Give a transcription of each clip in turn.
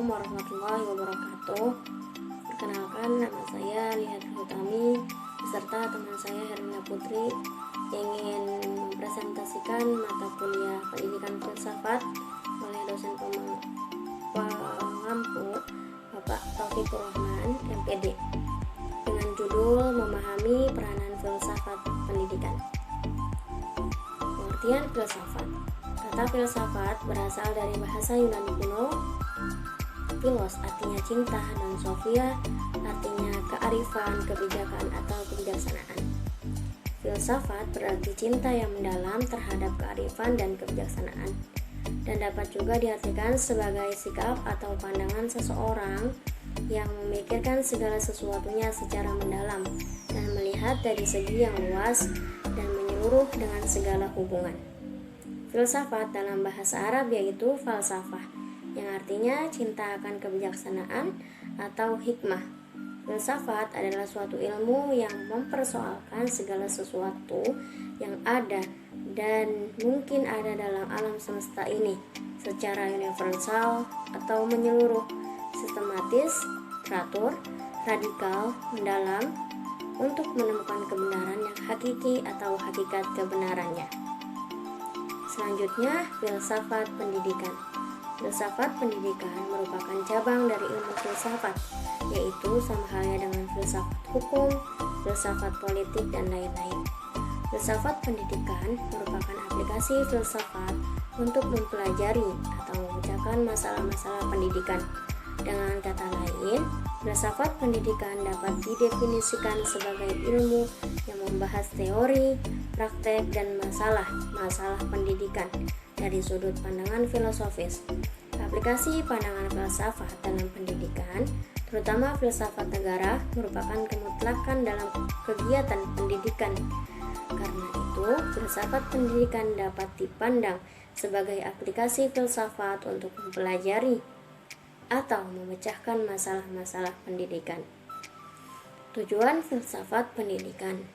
Assalamualaikum warahmatullahi wabarakatuh. Perkenalkan, nama saya Lihat Hutami beserta teman saya Herlina Putri ingin mempresentasikan mata kuliah Pendidikan Filsafat oleh dosen pengampu Bapak Taufikur Rahman, MPD, dengan judul Memahami Peranan Filsafat Pendidikan. Pengertian filsafat. Kata filsafat berasal dari bahasa Yunani kuno. Philos artinya cinta dan sophia artinya kearifan, kebijakan atau kebijaksanaan. Filsafat berarti cinta yang mendalam terhadap kearifan dan kebijaksanaan, dan dapat juga diartikan sebagai sikap atau pandangan seseorang yang memikirkan segala sesuatunya secara mendalam dan melihat dari segi yang luas dan menyeluruh dengan segala hubungan. Filsafat dalam bahasa Arab yaitu falsafah, yang artinya cinta akan kebijaksanaan atau hikmah. Filsafat adalah suatu ilmu yang mempersoalkan segala sesuatu yang ada dan mungkin ada dalam alam semesta ini secara universal atau menyeluruh, sistematis, teratur, radikal, mendalam, untuk menemukan kebenaran yang hakiki atau hakikat kebenarannya. Selanjutnya, filsafat pendidikan. Filsafat pendidikan merupakan cabang dari ilmu filsafat, yaitu sama halnya dengan filsafat hukum, filsafat politik, dan lain-lain. Filsafat pendidikan merupakan aplikasi filsafat untuk mempelajari atau memecahkan masalah-masalah pendidikan. Dengan kata lain, filsafat pendidikan dapat didefinisikan sebagai ilmu yang membahas teori, praktek, dan masalah pendidikan dari sudut pandangan filosofis. Aplikasi pandangan filsafat dalam pendidikan, terutama filsafat negara, merupakan kemutlakan dalam kegiatan pendidikan. Karena itu, filsafat pendidikan dapat dipandang sebagai aplikasi filsafat untuk mempelajari atau memecahkan masalah-masalah pendidikan. Tujuan filsafat pendidikan.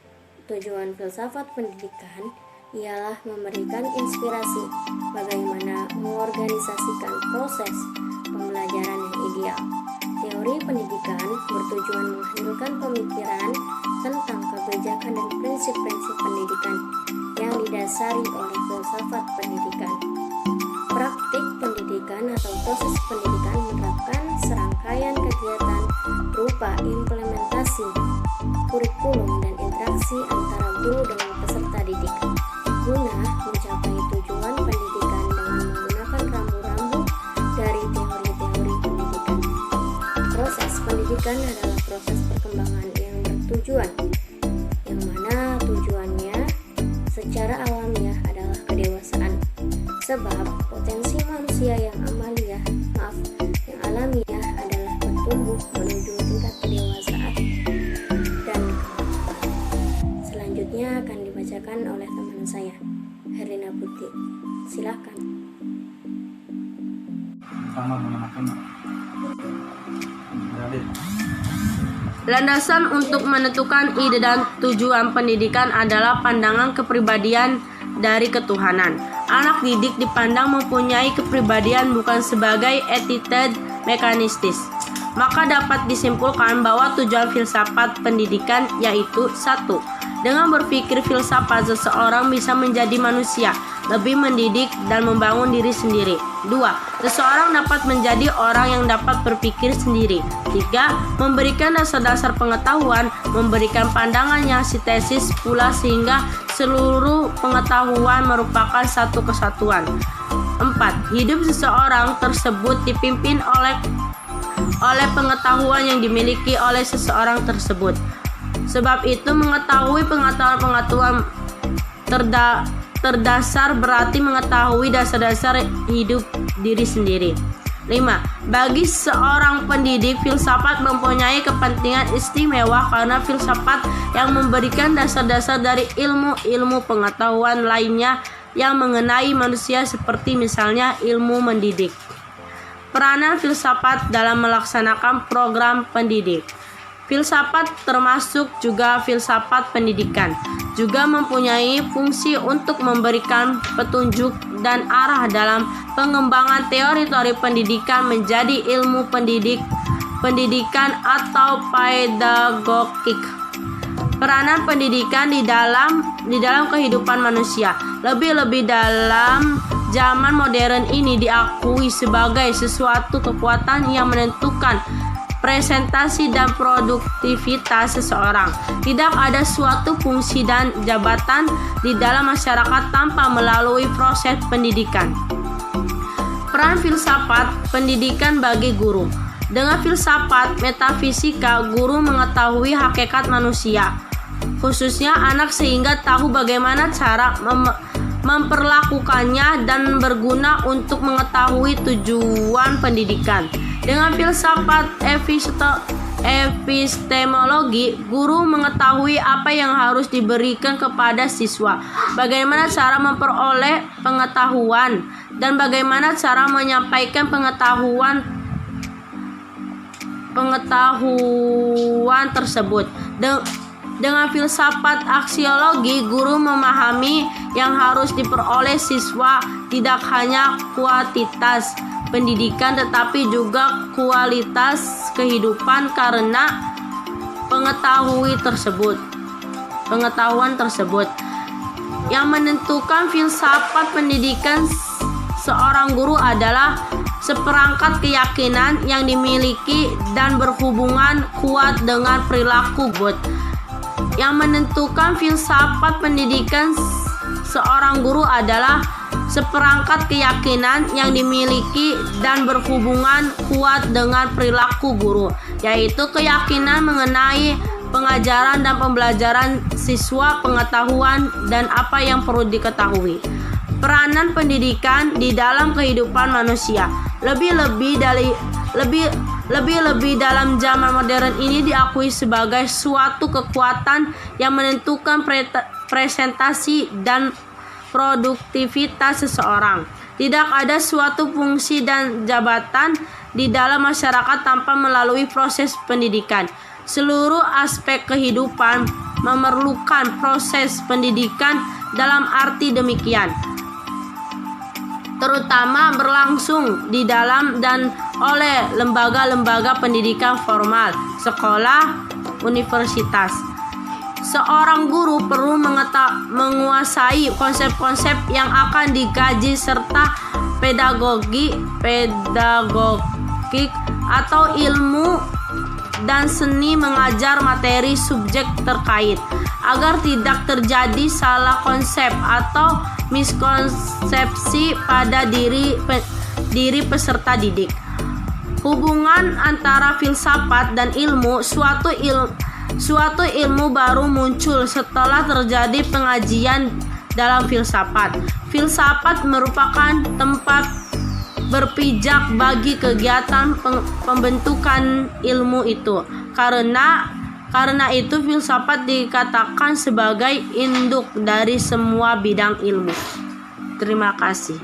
Tujuan filsafat pendidikan ialah memberikan inspirasi bagaimana mengorganisasikan proses pembelajaran yang ideal. Teori pendidikan bertujuan menghasilkan pemikiran tentang kebijakan dan prinsip-prinsip pendidikan yang didasari oleh filsafat pendidikan. Praktik pendidikan atau proses pendidikan menerapkan serangkaian kegiatan berupa implementasi kurikulum dan interaksi antara guru dengan peserta didik guna mencapai tujuan pendidikan dengan menggunakan rambu-rambu dari teori-teori pendidikan. Proses pendidikan adalah proses perkembangan yang bertujuan, yang mana tujuannya secara alamiah adalah kedewasaan. Sebab potensi manusia yang alamiah adalah bertumbuh menuju tingkat kedewasaan dan kematangan. Selanjutnya akan dibacakan oleh teman saya, Herlina Putri. Silakan. Selamat mengenalkan. Landasan untuk menentukan ide dan tujuan pendidikan adalah pandangan kepribadian dari ketuhanan. Anak didik dipandang mempunyai kepribadian bukan sebagai attitude mekanistis. Maka dapat disimpulkan bahwa tujuan filsafat pendidikan yaitu 1. Dengan berpikir filsafat, seseorang bisa menjadi manusia, lebih mendidik dan membangun diri sendiri. 2. Seseorang dapat menjadi orang yang dapat berpikir sendiri. 3. Memberikan dasar-dasar pengetahuan, memberikan pandangannya sintesis pula sehingga seluruh pengetahuan merupakan satu kesatuan. 4. Hidup seseorang tersebut dipimpin oleh pengetahuan yang dimiliki oleh seseorang tersebut. Sebab itu mengetahui pengetahuan terdasar berarti mengetahui dasar-dasar hidup diri sendiri. 5. Bagi seorang pendidik, filsafat mempunyai kepentingan istimewa karena filsafat yang memberikan dasar-dasar dari ilmu pengetahuan lainnya yang mengenai manusia seperti misalnya ilmu mendidik. Peranan filsafat dalam melaksanakan program pendidik. Filsafat termasuk juga filsafat pendidikan, juga mempunyai fungsi untuk memberikan petunjuk dan arah dalam pengembangan teori-teori pendidikan menjadi ilmu pendidikan atau pedagogik. Peranan pendidikan di dalam kehidupan manusia, lebih-lebih dalam zaman modern ini, diakui sebagai sesuatu kekuatan yang menentukan presentasi dan produktivitas seseorang. Tidak ada suatu fungsi dan jabatan di dalam masyarakat tanpa melalui proses pendidikan. Peran filsafat pendidikan bagi guru. Dengan filsafat metafisika, guru mengetahui hakikat manusia, khususnya anak, sehingga tahu bagaimana cara memperlakukannya dan berguna untuk mengetahui tujuan pendidikan. Dengan filsafat epistemologi, guru mengetahui apa yang harus diberikan kepada siswa, bagaimana cara memperoleh pengetahuan, dan bagaimana cara menyampaikan pengetahuan tersebut. Dengan filsafat aksiologi, guru memahami yang harus diperoleh siswa, tidak hanya kuantitas pendidikan tetapi juga kualitas kehidupan karena pengetahuan tersebut. Yang menentukan filsafat pendidikan seorang guru adalah seperangkat keyakinan yang dimiliki dan berhubungan kuat dengan perilaku God. Yang menentukan filsafat pendidikan seorang guru adalah seperangkat keyakinan yang dimiliki dan berhubungan kuat dengan perilaku guru, yaitu keyakinan mengenai pengajaran dan pembelajaran siswa, pengetahuan, dan apa yang perlu diketahui. Peranan pendidikan di dalam kehidupan manusia, lebih-lebih dalam zaman modern ini, diakui sebagai suatu kekuatan yang menentukan presentasi dan produktivitas seseorang. Tidak ada suatu fungsi dan jabatan di dalam masyarakat tanpa melalui proses pendidikan. Seluruh aspek kehidupan memerlukan proses pendidikan dalam arti demikian, terutama berlangsung di dalam dan oleh lembaga-lembaga pendidikan formal, sekolah, universitas. Seorang guru perlu menguasai konsep-konsep yang akan dikaji serta pedagogik atau ilmu dan seni mengajar materi subjek terkait, agar tidak terjadi salah konsep atau miskonsepsi pada diri peserta didik. Hubungan antara filsafat dan ilmu. Suatu ilmu baru muncul setelah terjadi pengajian dalam filsafat. Filsafat merupakan tempat berpijak bagi kegiatan pembentukan ilmu itu. Karena itu filsafat dikatakan sebagai induk dari semua bidang ilmu. Terima kasih.